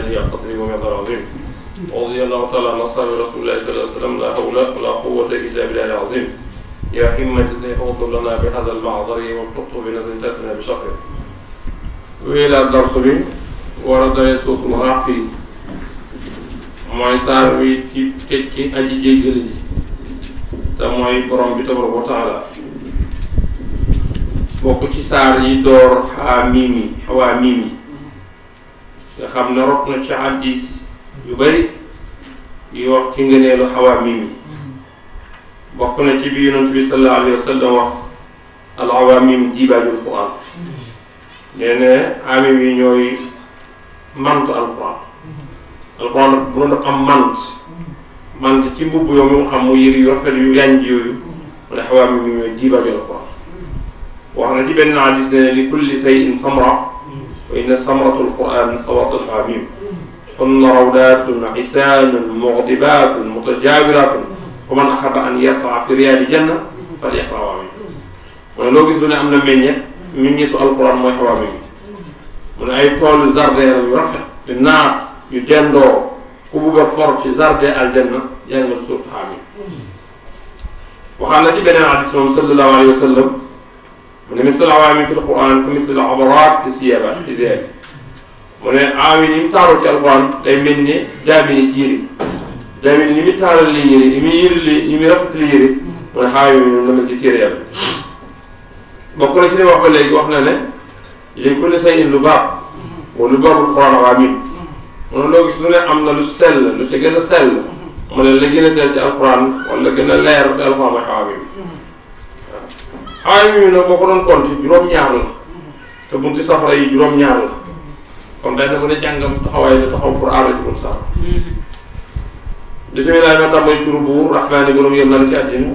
آله القدر ومقدار العظيم. ورضي الله تعالى عن أصحاب رسول الله صلى الله عليه وسلم لا حول ولا قوة إلا بالله العظيم. يا همة سيف اغفر لنا بهذا المعذر والتقط بنزلتنا بشقر. وإلى الدرس بي ورد يسوق المراحي mooy saar wi ci tëj ci aji jéggal ji te mooy borom bi tabaraka wa taala bokk ci saar yi door xaamiim yi nga xam ne rot na ci hadiis yu bari yi wax ci ngëneelu xawaamiim yi bokk na ci bi yonent bi sallallahu alayhi wa sallam wax al awaamiim diibaajul Qur'aan nee ne aamiim yi ñooy mantu alquran alquran bu doon am mant ci mbubb yow mi mu xam mu yëri yu rafet yu yanj yooyu mu ne xawaamiim yi ñooy diibaajul alquran wax na ci benn hadis ne li kulli shay'in samra wa inna samratul qur'an sawatul xaamiim hunna rawdatun hisaanun mughdibatun mutajawiratun fa man ahabba an yarta'a fi riyaadi janna falyaqra xawaamiim mu ne loo gis lu ne am na meññetu alquran mooy xawaamiim mu ne ay toolu jardin yu rafet yu naat yu dendoo ku bugg a for ci jardin aljanna jàngal suuratu xaamiim waxaan na ci beneen hadis moom sallallahu alayhi wa sallam mu ne mislu awaami fi alquran ka mislu al-abrar fi siyaaba mu ne aami ni mu taaroo ci alquran day mel ne daamini ci yëri daamini ni mu taaral li yëri ni muy rafetli yëri mu ne xaami mi noonu la mel ci téere yàlla bokk na ci li wax ba léegi wax na ne li kulli shay'in lu baax wa lu baaxul quran awaami mu ne loo gis lu ne am na lu sell lu ci gën a sell mu ne la gën a sell ci alquran wala gën a leer ci alquran mooy xawaami xawaami mi nag boo ko doon compter juróom-ñaar la te bunti safara yi juróom-ñaar la kon benn bu ne jàngam taxawaay la taxaw pour aar ci bunti safara bisimilah ma tàmbali turu buur rahmaani borom yëm na la ci àddina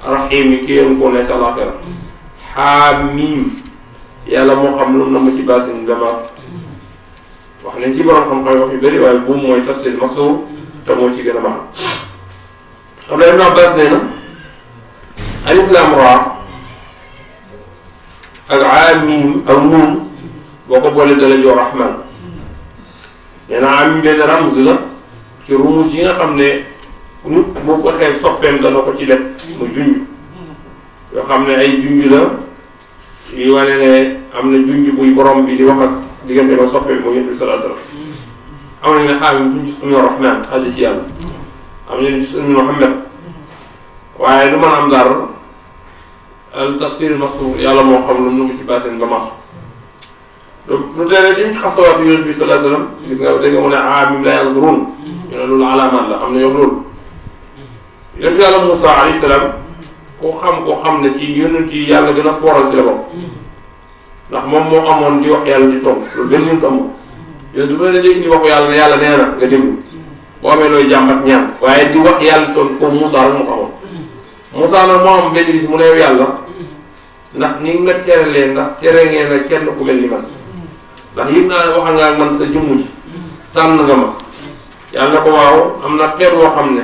rahim yi ki yéen koo ne si àlaxira xaamiim yàlla moo xam lu na ma ci basin dama wax nañ ci borom xam-xam wax yu bëri waaye buum mooy tafsir masuur te moo ci gën a baax xam na Ibn Abbas nee na alif laam raa ak aamiim ak nuun boo ko boolee dala jox rahman nee na aamiim benn ramz la ci rumus yi nga xam ne nit boo ko xeeb soppeem dana ko ci def mu junj yoo xam ne ay junj la yu wane ne am na junj buy borom bi di wax ak diggante ba soppeem mu Yonent bi sallallahu alayhi wasallam am na ne xaamiim duñ gis ummi rahman xaalis ci yàlla am na gis ummi Muhammad waaye du mën a am dara al tafsir masuur yàlla moo xam lu mu ci baaseen ba masu lu tere dim ci xasawaatu Yonent bi sallallahu alayhi wasallam gis nga dégg nga mu ne aamiim la yanzurun ñu ne loolu alaamaat la am na yox loolu yonent yàlla Moussa alayhi salaam koo xam ne ci yonent yi yàlla gën a fooral ci la bokk ndax moom moo amoon di wax yàlla di tontu loolu benn yonent amul yonent bu ne indi waxu yàlla ne yàlla nee na nga déglu boo amee looy jàmbat ñaan waaye di wax yàlla tontu ko Moussa rek moo ko amoon Moussa nag moo am benn bis mu ne yàlla ndax ni nga teralee ndax tere ngeen na kenn ku mel ni man ndax yëg naa ne waxal nga ak man sa jëmm ji tànn nga ma yàlla na ko waaw am na xeet woo xam ne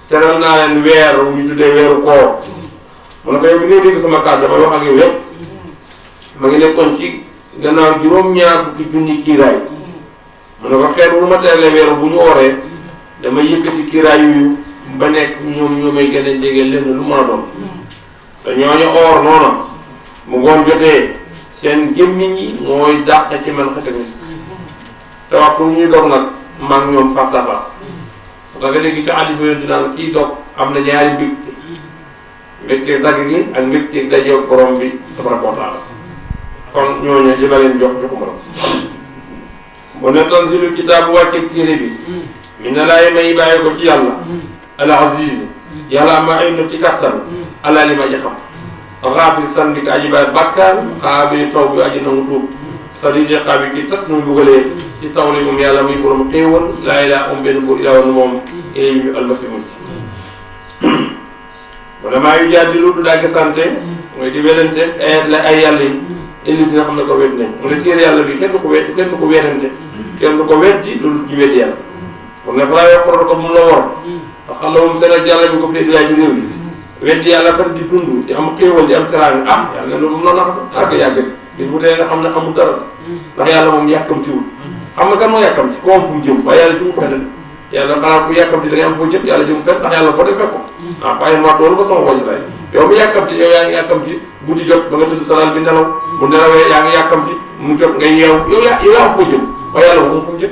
teral naa leen weer wu ñu tuddee weeru koor mu ne ko yow bi ngay dégg sama kàddu damay wax ak yow yépp ma ngi nekkoon ci gannaaw juróom-ñaar fukki junni kiiraay mu ne ko xeet wu ma teralee weer bu ñu ooree damay yëkkati kiiraay yu ba nekk ñoo may gën a jege lenn lu mën a doon te ñooñu oor noona mu ngoon jotee seen gémmiñ yi mooy dàq ci man xet mis te waxtu ñuy dog nag maa ngi ñoom face à face parce que léegi ci hadis bi yonent naan kii dog am na ñaari mbégte dagg gi ak mbégte dajeeg borom bi tabaraka wa taala kon ñooñu li ma leen joxuma la mu ne tanzilu kitaab bu wàcceeg téere bi mi ne laay may bàyyi ko ci yàlla al aziz yàlla am ay na ci kattan allah li ma ji xam xaafir san bi ka aji baay bàkkaar xaabiri taw bi aji nangu tuub sadidi xaabi ki tat muy bugalee ci taw li moom yàlla muy borom xéewal laa ilaa am benn buur ilaa woon moom ilay ñu almasimun mu ne maa yu jaar di lu du dagg santé mooy di wedante ayat la ay yàlla yi indi si nga xam ne ko wedd nañ mu ne téere yàlla bi kenn du ko wedd kenn du ko weddante kenn du ko weddi loolu ñu weddi yàlla mu ne falaa yokkoro ko mun la wor a xam la moom seen ak yàlla bi ko féet yaay ci réew mi weddi yàlla par di dund di am xéewal di am teraanga ah yàlla loolu mun la nax ak yàggati bis bu dee nga xam ne amul dara ndax yàlla moom yàkkamtiwul xam nga kan moo yàkkamti ko am fu mu jëm waaye yàlla jëmu fenn yàlla xanaa ku yàkkamti da ngay am foo jëm yàlla jëmu fenn ndax yàlla boo defee ko waaw waaye mat loolu ba sama wooju lay yow mi yàkkamti yow yaa ngi yàkkamti guddi jot ba nga tëdd sa lal bi nelaw bu nelawee yaa ngi yàkkamti mu jot nga yeew yow yaa am foo jëm waaye yàlla moom fu mu jëm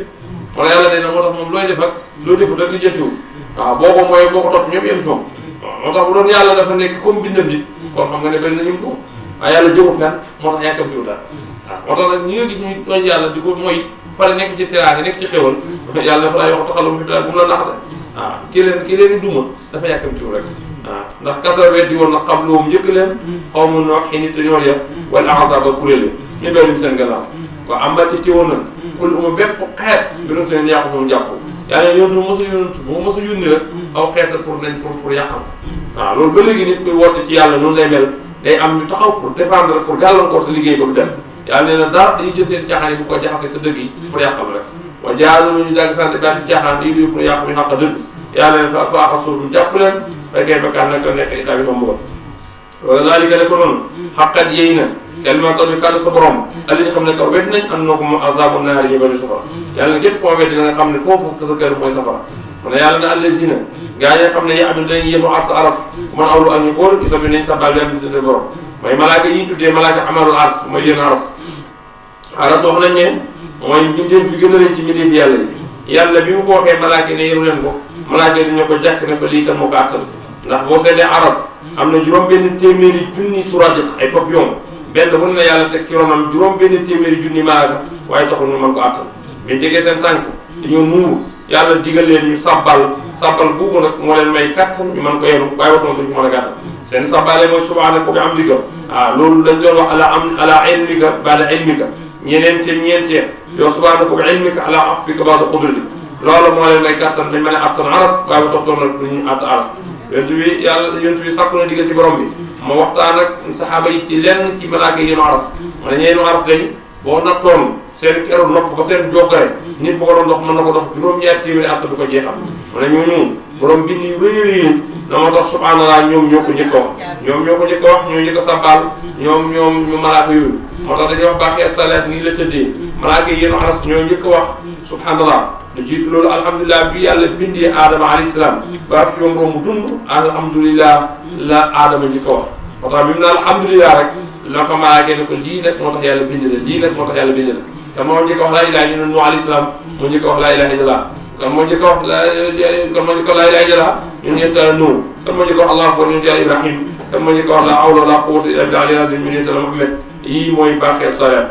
wala yàlla nee na moo tax moom looy def ak loo defut rek li jëntiwul waaw boo ko mooy boo ko topp ñëpp yem si moom moo tax bu doon yàlla dafa nekk comme bindam nit kon xam nga ne bëri na ñu ko waaye yàlla jëmu fenn moo tax yàkkamtiwul daal waaw moo tax nag ñi nga gis ñuy tooñ yàlla di ko mooy pare nekk ci teraanga nekk ci xéwal yàlla dafa lay wax taxalu fi daal bu mu la nax de waaw ki leen di duma dafa yàkkamtiwul rek waaw ndax kasara weddi woon na xam loom njëkk leen xaw ma no xi nit ñoor ya wala ahasaba kuréel ñu doon seen gannaaw waaw am ba itti woon na kul uma bépp xeet bi doon seen yàqu soon jàpp yàlla yontu mos a yónni rek aw xeet la pour yàqal waaw loolu ba léegi nit koy woote ci yàlla noonu lay mel day am ñu taxaw pour défendre pour gàllankoor sa liggéey ba du dem yàlla nee na dara dañuy jël seen caaxaan yi bu ko jaxasee sa dëgg yi pour yàqal rek wa jaalu ñu dagg sant baati caaxaan yi pour yàq mi xàq dëgg yàlla ne fa faaxa suuf ñu jàpp leen fekkee bakkaan nag nekk état bi moom bëggoon wala laalika ne ko noonu xaqat yéy na kalimatu bi kàddu sa borom ali nga xam ne kaw wedd nañ am na ko moom azabu naar yi bari safara yàlla na képp koo weddi na nga xam ne foofu sa kër mooy safara mu ne yàlla na allazina gaa yi nga xam ne yaa am dañuy yenu ars aras man awlu ak ñu góor gisa bi nañ sabal bi am bi seen borom mooy malaaka yi ñu tuddee malaaka amalul ars mooy yéen aras wax nañ ne mooy mbindeef bi gën a rëy ci mbindeef yàlla yi yàlla bi mu ko waxee malaaka yi ne yenu leen ko malaaka yi dañoo ko jàkk ne ko lii kan moo ko àttal ndax boo seetee aras am na juróom benn téeméeri junni suradiq ay papillon benn bu ne yàlla teg ci ronam juróom benn téeméeri junni malaaka waaye taxul ñu mën ko àttal biñ tegee seen tànk dañoo muur yàlla digal leen ñu sabbal buubu nag moo leen may kattan ñu mën ko yenu waaye watuma duñ ko mën a gàttal seen sabbaale mooy subhanaka bi amdika waaw loolu dañ doon wax ala ilmika ba'da ilmika ñeenteel yow subhanaka bi ilmika ala afwika ba'da qudratik loolu moo leen may kattan dañ mën a attan aras waaye ba toxtoon nag duñu att aras yonent bi sàkku na digal ci borom bi ma waxtaan ak saxaaba yi ci lenn ci malaaka yi yenu aras ma ne ñeenu aras day boo nattoon seen keroog nopp ba seen joggare nit bu ko doon dox mën na ko dox juróom-ñaari téeméeri at du ko jeexal ma ne ñooñu borom bind yu rëy yi na ma tax subhanallah ñoom ñoo ko njëkk a wax ñoo njëkk a wax ñoo njëkk a sàbbaal ñu malaaka yooyu moo tax dañuy wax baaxee salaat nii la tëddee malaaka yi yenu aras ñoo njëkk a wax subhanallah lu jiitu loolu alhamdulilah bi yàlla bindee aadama alayhi salaam ba fi moom romb dund alhamdulilah la aadama njëkk a wax moo tax bi mu ne alhamdulilah rek la ko malaaka ne ko lii nag moo tax yàlla bind la lii nag moo tax yàlla bind la kan moo njëkk a wax laa ilaha ñu ne Nuh alayhi salaam moo njëkk a wax laa ilaha illallah kan moo njëkk a wax laa ilaha illallah ñun ñeent Nuh kan moo njëkk a wax allahu akbar ñun yàlla Ibrahim kan moo njëkk a wax la hawla wala quwwata illa billahi al-ali al-azim ñun ñeent Muhammad yii mooy baaxee salaat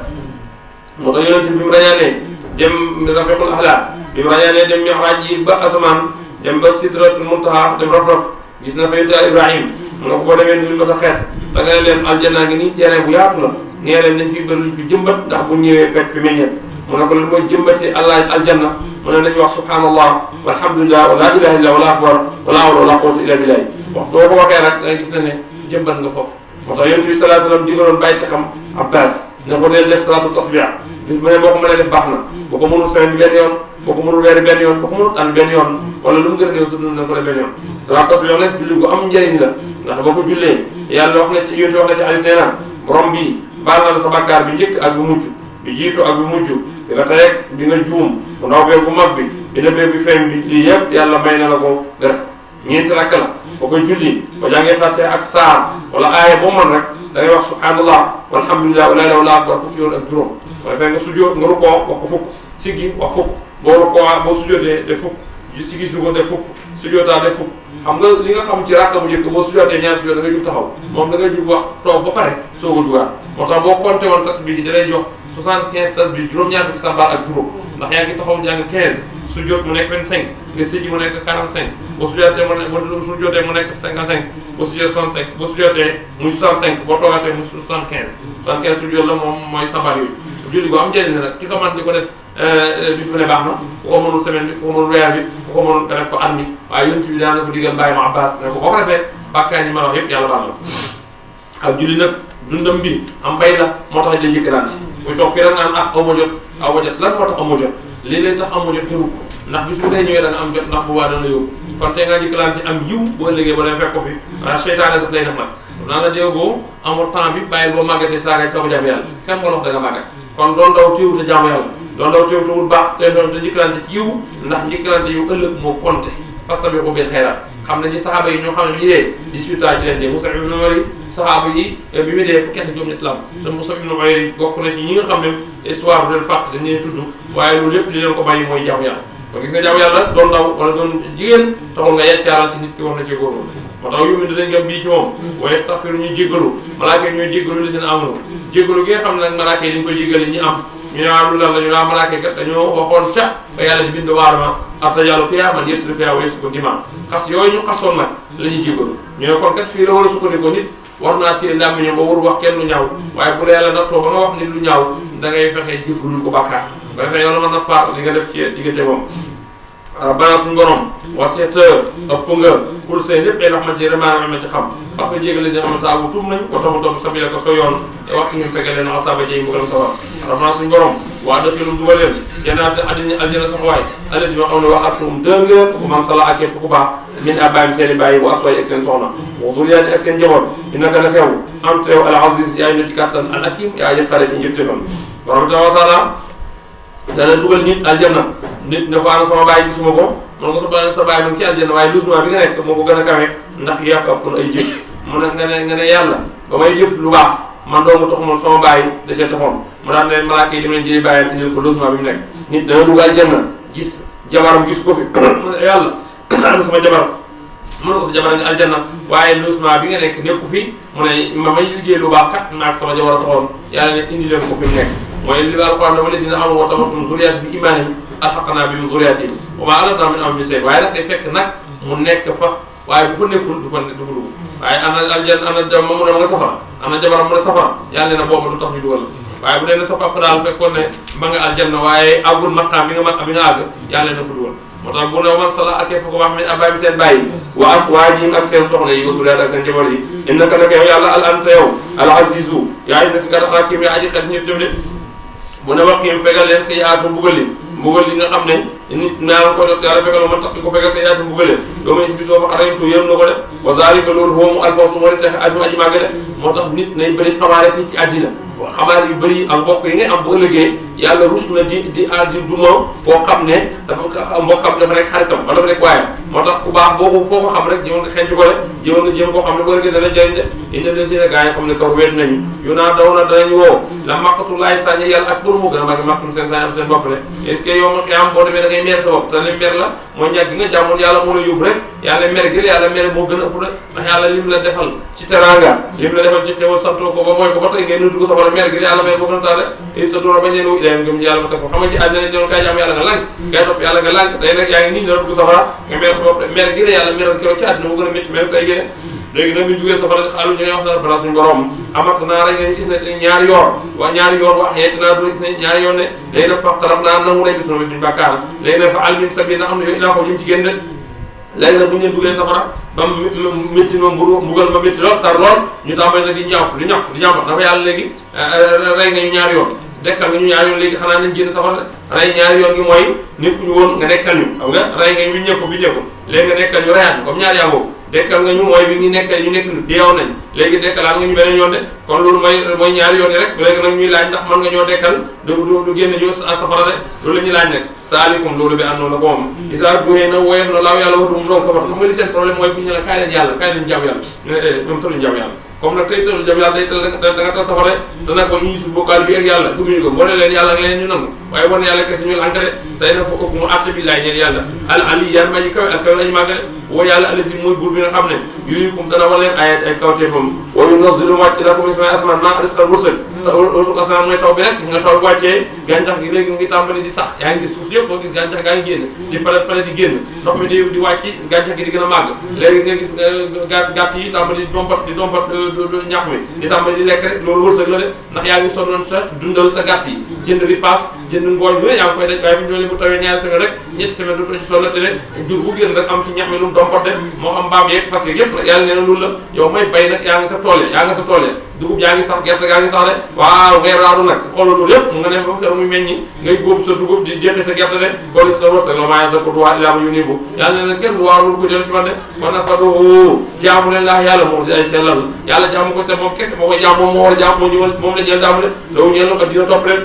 moo tax yonent bi mu rañaanee dem rafiqul ahla bi mu rañaanee dem mi'raaj yi ba asamaan dem ba sidratul muntaha dem raf-raf gis na fa yonent Ibrahim mu ne ko boo demee nuyu ko sa xeet da nga leen aljanna ngi nii terrain bu yaatu la nee leen nañ fi bëri luñ fi jëmbat ndax bu ñëwee fekk fi meññeet mu ne ko lan mooy jëmbati allah aljanna mu ne nañu wax subhanallah walhamdulillah wa la ilaha illa wala akbar wala hawla wala quwwata illa billah wax boo ko waxee rek da gis na ne jëmbat nga foofu moo tax yonent bi sallallahu alayhi wasallam digaloon bàyyi xam Abbas ne ko deel def salaatu tasbih bis bu ne boo ko mënee def baax na boo ko mënul semaine bi benn yoon boo ko mënul weeri benn yoon boo ko mënul an benn yoon wala lu mu gën a néew su dul na ko def benn yoon salaatu tasbih nag julli gu am njëriñ la ndax boo ko jullee yàlla wax na ci yonent wax na ci hadis nee na borom bi baal na la sa bakkaar bi njëkk ak bu mujj bi jiitu ak bu mujj bi nga tey bi nga juum bu ndaw bee bu mag bi bi na bee bi feeñ bi lii yëpp yàlla may na la ko nga def ñeenti rakk la boo koy julli boo jàngee fàtte ak saar wala aaya boo mën rek da ngay wax subhanallah walhamdulillah wala ilaha illa akbar fukki yoon ak juróom soo defee nga sujjóot nga rukkoo wax ko fukk siggi wax fukk boo rukkoo boo sujjóotee def fukk siggi sugo def fukk sujjóotaa def fukk xam nga li nga xam ci rakka bu njëkk boo sujjóotee ñaari sujjóot da ngay jug taxaw moom da ngay jug wax toog ba pare soo ko dugaat moo tax boo compté woon tasbih yi da lay jox 75 tasbih juróom-ñaar fukki sàbbaal ak juróom ndax yaa ngi taxaw jàng 15 sujjóot mu nekk 25 nga sëji mu nekk 45 boo sujjóotee mu nekk boo sujjóotee mu nekk 55 boo sujjóotee 65 boo sujjóotee muy 65 boo toogatee mu 75 sujjóot la moom mooy sabar yooyu julli boo am njëriñ la nag ki ko mën di ko def bis bu ne baax na ku ko mënul semaine bi ku ko mënul weer bi ku ko mënul nga def ko at mi waaye yonent bi daan na ko digal bàyyi ma Abbas ne ko boo ko defee bàkkaar yi ma wax yëpp yàlla baal la ak julli nag dundam bi am mbay la moo tax da njëkkalante muy toog fii rek naan aw ma jot lan moo tax amoo jot lii lay tax amoo jot tëru ndax bis bu dee ñëwee da nga am jot ndax bu waa dana la yóbbu kon tey ngaa njëkkalante am yiw boo ëllëgee ba dem fekk ko fi waaye seytaane daf lay def nag naan la déggoo amul temps bi bàyyil boo màggatee saa ngay soo ko jàmm yàlla kenn moo la wax da nga màggat kon doon daw téewu te jaamu yàlla doon daw teewtuwul baax te njëkkalante ci yiw ndax njëkkalante yiw ëllëg moo compté fastabiqu bil xayraat xam nañ ci saxaaba yi ñoo xam ne bi ñu dee 18 ans ci leen dee Musab ibn Umayr saxaaba yi bi mu dee fukki at ak juróom-ñett la am te Musab ibn Umayr bokk na ci ñi nga xam ne histoire bu leen fàtt dañ leen tudd waaye loolu lépp li leen ko bàyyi mooy jaamu yàlla kon gis nga jaamu yàlla doon ndaw wala doon jigéen taxul nga yeccaaral ci nit ki war na ci góorgóorlu moo tax yu mel dinañ gëm bii ci moom waaye staxfiru ñu jéggalu malaaka yi ñooy jéggalu li seen amul jéggalu gi nga xam ne nag malaaka yi dañ koy jéggale ñi am ñu ne waaw lu lan la ñu naa malaaka kat dañoo waxoon ca ba yàlla di bind waarama arta yàllu fiyaa man yesdu fiyaa wa yesu ko dima xas yooyu ñu xasoon nag la ñuy jéggalu ñu ne kon kat fii la war a sukkandikoo nit war naa téye làmmiñam ba warul wax kenn lu ñaaw waaye bu la yàlla nattoo ba nga wax nit lu ñaaw da ngay fexe jéggalul ko bàkkaar ba defee yow la mën na faar li nga def ci diggante moom bana suñu borom waseeta ëpp nga kul seen lépp ay raxma ci remaana ma ci xam wax nga jégal si xamante abu tuum nañ ko tama topp sabila ko soo yoon te waxtu ñu fekkee leen asaba jey mbugalam sawar raxma suñu borom waa dafilum dugal leen jannaati aljana sax waay alati yoo xam ne waxatum dër ngeen bu man sala ak képp ku baax min abaayim seen i bàyyi bu aswaay ak seen soxna wa zuriyaati ak seen njaboot innaka nag yow am te yow al aziz yaay na ci kàttan al hakim yaa yëppale si njëfte fan borom taala dana dugal nit aljanna nit ne ko ana sama baay gisuma ko man ko sa baay mu ngi ci aljanna waaye doucement bi nga nekk moo ko gën a kawe ndax yàq ëppoon ay jëf mu ne nga ne yàlla ba may jëf lu baax man doo nga tax moom sama baay da see taxoon mu daan leen malaaka yi dem leen jëli bàyyam indil ko doucement bi mu nekk nit dana dugg aljanna gis jabaram gis ko fi mu ne yàlla ana sama jabar mu ne ko sa jabar nga aljanna waaye doucement bi nga nekk nekku fi mu ne ma may liggéey lu baax kat naag sama jabar a taxoon yàlla ne indi leen ko fi mu nekk mooy li alquran ne wallazina amanu wa tamattum zurriyatihim bi imanin alhaqna bihim zurriyatihim wa ma alatna min amrihim min shay waaye nag day fekk nag mu nekk fa waaye bu fa nekkul du fa dugg waaye ana aljanna ana jam mu ne ma nga safara ana jabaram mu ne safara yàlla ne boobu du tax ñu dugal waaye bu dee ne sa papa daal fekkoon ne ma nga aljanna waaye àggul maqaam bi nga àgg yàlla na fa dugal moo tax bu ne man sala ak képp ko wax min abaay bi seen bàyyi wa aswaajihim ak seen soxna yi wasuulaat ak seen jabar yi innaka naka yow yàlla al anta yow al azizu yaa indi fi kat hakim yaa aji xel ñëpp tamit bu ne waqim fegal leen say aatu mbugal li nga xam ne nit naa ko def yàlla fegal man tax di ko fegal say aatu mbugal doo may si bis boobu xaraytu yërëm na ko de wa zalika loolu hoomu alfawsu moo di tax aju aji màgg de moo tax nit nañ bëri xabaare fii ci àddina xabaar yu bëri ak mbokk yi nga am bu ëllëgee yàlla rus na di duma koo xam ne dafa mbokkam dafa nekk xaritam wala dafa nekk waayam moo tax ku baax boobu foo ko xam rek jëmal nga xenc ko de jëmal nga jéem koo xam ne bu ëllëgee dana jëriñ de ina de seen gaa yi xam ne kaw weet nañu yu naa daw na danañ woo la maqatullaay sañe yàlla ak pour mu gën a màgg maqtum seen sañ am seen bopp de est-ce que yow ma xiyaam boo demee da ngay mer sa bopp te li mer la mooy ñàkk gi nga jàmmoon yàlla moo la yóbbu rek yàlla mer gi yàlla mer moo gën a ëpp de ndax yàlla lim la defal ci teranga lim la defal ci xewal santoo ko ba mooy ko ba tey ngeen dugg sa wala mer gi yàlla mer moo gën a taale te doona bañ leen wu ilayam gëm yàlla ba teg ko xam nga ci àddina doon kay jàmm yàlla nga lànk kay topp yàlla nga lànk tey nag yaa ngi nii dina dugg safara nga mer sa bopp de mer gi yàlla meral ci yow ci àddina mu gën a métti mer tey génne léegi nag bu ñu jugee safara xaalu ñu ngi wax na bala suñu borom amat naa rek ngeen gis ne ñaari yoon wax yeeti naa du gis ne ñaari yoon ne léegi nag faxtaram naa nangu nañ bis noonu suñu bàkkaar léegi nag fa almin sabi na xam ne yow ilaa ko jëm ci génn de léegi nag bu ñu leen duggee safara ba métti ma mbugal ma métti lool tar lool ñu tàmbali nag di ñaawtu di ñàmbat dafa yàlla léegi rey nga ñu ñaari yoon dekkal nga ñu ñaari yoon léegi xanaa nañ génn safara rey ñaari yoon gi mooy nekkuñu woon nga nekkal ñu xam nga rey nga ñu bi ñëkku léegi nga nekkal ñu reyaat ñu comme ñaari yaa boobu dekkal nga ñu mooy bi ñu nekkal ñu nekk deewoon nañ léegi dekkalaat nga ñu beneen yoon de kon loolu mooy ñaari yoon yi rek léegi nag ñuy laaj ndax mën nga ñoo dekkal du génn ñu safara de loolu la ñuy laaj nag saalikum loolu bi àndoon na ko moom isa buxee na woyef na laaw yàlla watum doon safara xam nga li seen problème mooy bu ñu ne kaay leen yàlla kaay leen jàmm yàlla ñu ne ñoom tëluñ jàmm yàlla comme nag tey tëlu jàmm yàlla day da nga tas safara te nag ko inisu bokkaal bi ak yàlla gëmuñu ko wane leen yàlla ak leneen ñu nangu waaye wane yàlla kese ñu lànk de tey na fa ëpp mu àtte bi laay ñeen yàlla al ali yan maji kawe ak kawe lañu màgg woo yàlla alasi mooy buur bi nga xam ne yurikum dana wan leen ayat ay kawteefam wa yunazzilu wàcc lakum min samaa'i asmaan maa rizqan wërsëg te wërsëg asmaan mooy taw bi rek nga taw wàccee gàncax gi léegi ngi tàmbali di sax yaa ngi gis suuf yëpp boo gis gàncax gaa ngi génn di pare di génn ndox mi di wàcc gàncax gi di gën a màgg léegi nga gis gàtt yi tàmbali di dompat ñax mi di tàmbali di lekk rek loolu wërsëg la de ndax yaa ngi sonnoon sa dundal sa gàtt yi jënd ripaas jënd ngooñ bu ne yaa ngi koy daj waaye bu ñu bu tawee ñaari semaine rek ñetti semaine dootoo ci sonnate de jur bu génn rek am ci ñax mi lu mu dompat de moo xam mbaam yeeg fas yeeg yëpp nag yàlla nee na loolu la yow may bay nag yaa ngi sa tool dugub yaa ngi sax gerte gaa ngi sax de waaw ngay raaru nag xoolal loolu yëpp nga ne ba mu muy meññi ngay góob sa dugub di jeexi sa gerte de kon is na wërsëg la maa sa kotuwaa ilaa ma yu nibu yàlla nee na kenn du waar loolu koy dellu ci man de kon nag fa do jaamu leen laa yàlla moom di ay sellal yàlla jaamu ko te moom kese moo koy jaam moom moo war a jaam moom la jël jaamu de loolu ñeel na ko dina topp leen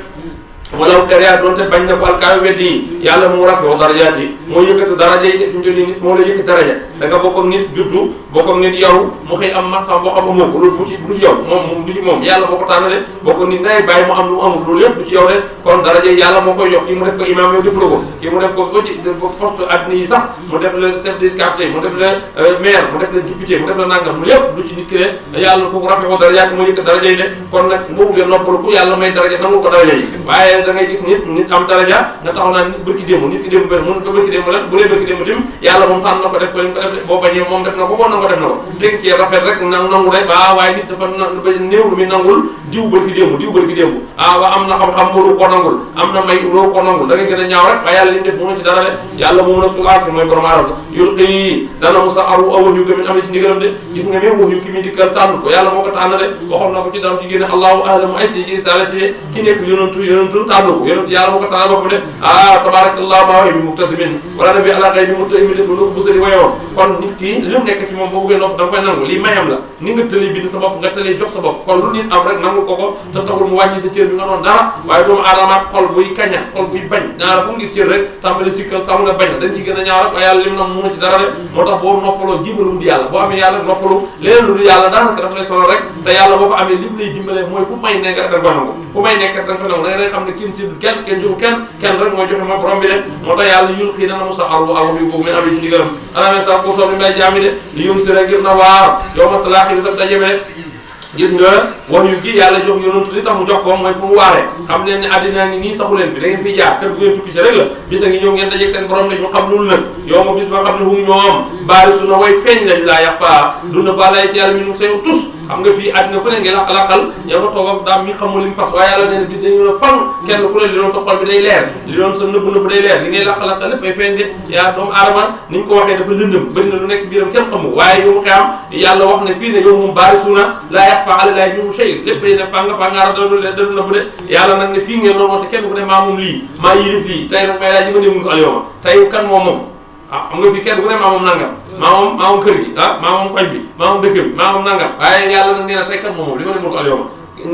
walaw kariha doonte bañ na ko alkaayu weddi yi yàlla mu rafi wa darajaat yi moo yëkkati daraja yi fi mu jëlee nit moo la yëkkati daraja da nga bokk ak nit juddu bokk ak nit yaru mu xëy am martam boo xam amoo ko loolu bu ci yow moom du ci moom yàlla moo ko tànnale bokk nit nay bàyyi mu am lu mu amul loolu yëpp du ci yow de kon daraja yi yàlla moo koy jox kii mu def ko imam yow def la ko kii mu def ko ba ci poste adduna yi sax mu def le chef de quartier mu def le maire mu def le député mu def la nangam mu lépp du ci nit ki de yàlla ko rafi wa darajaat moo yëkkati daraja yi de kon nag boo buggee noppalu ku yàlla may daraja nangul ko daraja yi waaye da ngay gis nit am daraja nga taxaw naa nit bërki démb nit ki démb benn mun bërki démb la bu dee bërki démb tim yàlla moom tànn na ko def ko li mu ko def boo bañee moom def na ko boo nangoo def na ko dégg ci rafet rek nangu de waaye nit dafa néew lu muy nangul diw bërki démb waa am na xam-xam mënu ko nangul am na may loo ko nangul da ngay gën a ñaaw rek waaye yàlla li mu def mënu ci dara de yàlla moom na sulaasi mooy borom aras yulqi dana musa aru aw wax yu ko min am ci ndigalam de gis nga même wax yu ki muy dikkal tànn ko yàlla moo ko tànn de waxoon na ko ci dara ci génne allahu ahlamu ay si risalati ki nekk yonentu tànn ko yonentu yàlla moo ko tànn boppam de tabarakallahu maa bi muktasimin wala nabi ala xëy bi mutaimi de bu ko busali wayoon kon nit ki li mu nekk ci moom boo bëggee nopp da nga koy nangu lii mayam la ni nga tëlee bind sa bopp nga tëlee jox sa bopp kon lu nit am rek nangu ko te taxul mu wàññi sa cër bi nga doon dara waaye doomu aadama ak xol buy kaña xol buy bañ ñaara fu mu gis cër rek tàmbali sikkal tam nga bañ dañ ci gën a ñaaw rek waaye yàlla lim na mu ci dara rek moo tax boo noppaloo jimbalu wut yàlla boo amee yàlla noppalu leneen lu dul yàlla daanaka dafa lay solo rek te yàlla boo ko amee lim lay dimbalee mooy fu may nekk rek da nga ko nangu fu may nekk rek da nga ko nangu da ngay xam ne kenn séddul kenn joxu kenn rek mooy joxe mooy borom bi de moo tax yàlla yul xii dana musa aru aw yu boobu men am ci ndigalam aname sa ko soobi mbay jaami de li yum si rek ngir na waar yow ma talaaxi bi sax dajeme de gis nga wax yu gi yàlla jox yonent li tax mu jox ko mooy pour mu waare xam leen ne àddina ngi nii saxu leen fi da ngeen fiy jaar kër gu ngeen tukki si rek la bis a ngi ñëw ngeen dajeeg seen borom ne ñu xam loolu nag yow ma bis ba xam ne hum ñoom baari su na way feeñ lañ laa yax faa duna ba lay si yàlla mi nu sew tus xam nga fii àddina ku ne ngeen laqal ñoo ma toog ak daam mi xamul li mu fas waaye yàlla nee na bis dañu ne fang kenn ku ne li doon sa xol bi day leer li doon sa nëbb day leer li ngay laqal lépp ay feeñ de yaa doomu aadama ni ñu ko waxee dafa lëndëm bëri na lu nekk si biiram kenn xamul waaye yow mu xiyam yàlla wax ne fii ne yow moom baari suuna laa yax faa ala laay ñum shay lépp ne fangaara dadu na bu de yàlla nag ne fii ngeen doon woote kenn ku ne maa moom lii maa yilif lii tey nag may laaj yi nga dee mun ko alyoma tey kan moom xam nga fii kenn ku ne maa moom nangam maa moom kër gi maa moom koñ bi maa moom dëkk bi maa moom nangam waaye yàlla nag nee na tey kan moom li ma ne mun ko alyoma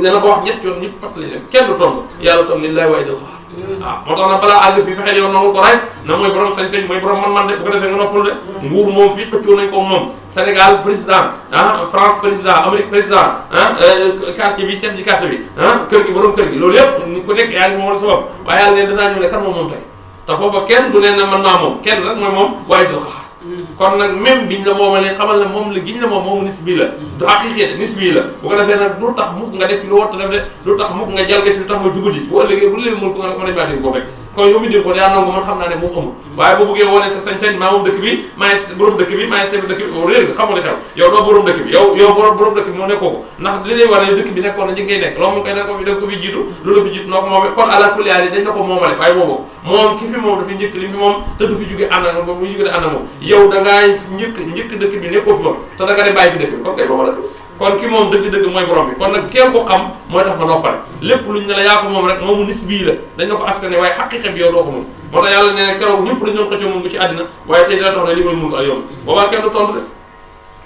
dana ko wax ñett yoon ñëpp fàttali leen kenn du tontu yàlla tam lillahi wa idil xaar moo tax nag balaa àgg fii fexeel yow nangul ko rek na mooy borom sañ-sañ mooy borom man-man de bu ko defee nga noppal de nguur moom fii xëccoo nañ ko moom Sénégal président France président Amérique président quartier bi chef du quartier bi kër gi borom kër gi loolu yëpp ni ku nekk yaa ngi moom la sa bopp waaye yàlla ne danaa ñëw ne kan moom tey te foofa kenn du leen ne man maa moom kenn rek mooy moom waaye dil xaar kon nag même biñ la moomalee xamal ne moom la giñ la moomu nis bii la du xaqiiqi nis bii la bu ko defee nag lu tax mukk nga def ci lu warta def de lu tax mukk nga jalgati lu tax nga jubati bu ëllëgee bu leen mën ko nga ne ko nañ maa dégg ko rek kon yow mi dégg ko yaa nangu man xam naa ne moom amul waaye bu buggee wone sa sañ-sañ maa moom dëkk bi maay borom dëkk bi maay chef dëkk bi boobu réer nga xamoo ne xew yow doo borom dëkk bi yow borom dëkk bi moo nekkoo ko ndax li lay war ne dëkk bi nekkoon na ci ngay nekk loolu mu koy da ko fi jiitu loolu la fi jiitu noo ko moomee kon àla kulli aali dañ na ko moomale waaye moomoo moom ki fi moom dafa njëkk li fi moom te du fi jóge ànd ak moom muy jóge de ànd ak moom yow da ngaa njëkk dëkk bi nekkoo fi moom te da nga de bàyyi fi dëkk bi kon kay mooma dëkk bi kon ki moom dëgg-dëgg mooy borom bi kon nag kenn ko xam mooy tax nga noppale lépp luñ ne la yaa ko moom rek moomu nis bii la dañ na ko askane waaye xaqiiqa bi yow doo ko moom moo tax yàlla nee na keroog ñëpp dañ doon xëccoo moom bu ci àddina waaye tey dina tax ne li ma mun ko al yow boobaa kenn du tontu de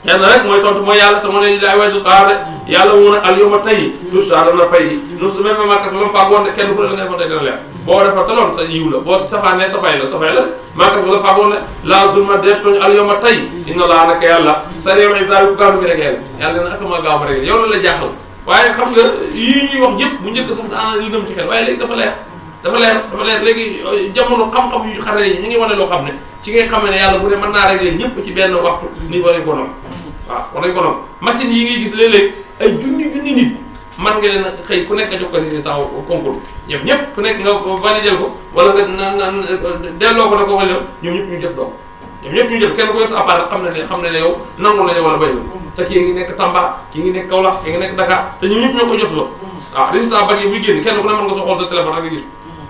kenn rek mooy tontu mooy yàlla te moo ne lillahi wa idil xaar de yàlla mu ne al yawma tey tusa dana fay nu su même makas ba la faagoon de kenn ku ne la nga defoon tey dina leer boo defar taloon sa yiw la boo safaanee sa fay la makas ba la faagoon ne la zulma de tooñ al yawma tey inna laa naka yàlla sari'ul hisaab bu gaaw mi rek yàlla nee na ak maa gaaw ma rek yow la jaaxal waaye xam nga yii ñuy wax yëpp bu njëkk sax daana li dem ci xel waaye léegi dafa leer léegi jamono xam-xam yu xarale yi ñu ngi wane loo xam ne ci ngay xamee ne yàlla bu ne mën naa régler ñëpp ci benn waxtu ni war nañ ko noonu waaw war nañ ko noonu machine yi ngay gis léeg-léeg ay junni nit man nga leen xëy ku nekk nga jox ko résultat concours ñëpp ku nekk nga validé ko wala nga delloo ko ne ko wala ñoom ñëpp ñu jëf doom ñoom ñëpp ñu jëf kenn ku yor sa appareil xam ne yow nangu nañu wala bay te kii ngi nekk Tamba kii ngi nekk Kaolack kii ngi nekk Dakar te ñoom ñëpp ñoo koy jotuloo waaw résultat bac yi buy génn kenn ku ne mën nga soo xool sa téléphone rek nga gis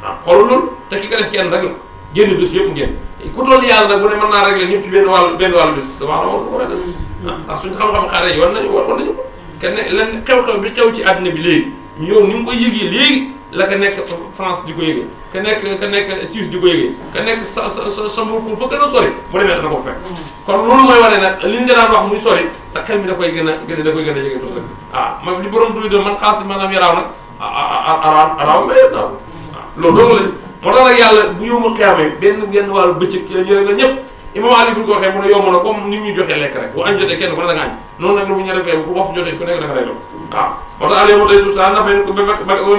waaw xoolal loolu te ki ko def kenn rek la génn dus yëpp ngeen ku toll yàlla nag bu ne mën naa régler ñëpp ci benn wàllu bis dama xamoon ko koy def ndax suñu xam-xam xaare yi war nañu ko kenn leen xew-xew bi xew ci àddina bi léegi yow ni nga koy yëgee léegi la ka nekk France di ko yëgee ka nekk Suisse di ko yëgee ka nekk sa mbokku fa gën a sori bu demee dana ko fekk kon loolu mooy wane nag li ñu daan wax muy sori sa xel mi da koy gën a jege tus rek li borom duy do man xaasi maanaam yaraaw nag araaw mais daaw loolu dong lañ moo tax nag yàlla bu yowma xiyaamee genn wàllu bëccëg ci la ñu rek la ñëpp imam Ali bu ñu ko waxee mu ne yomb na comme nit ñuy joxee lekk rek bu añ jotee kenn ku ne da nga añ noonu nag lu mu ñu defee bu waxtu jotee ku nekk da nga lay doon waaw moo tax alyawma tey suuf saa nafen ko ba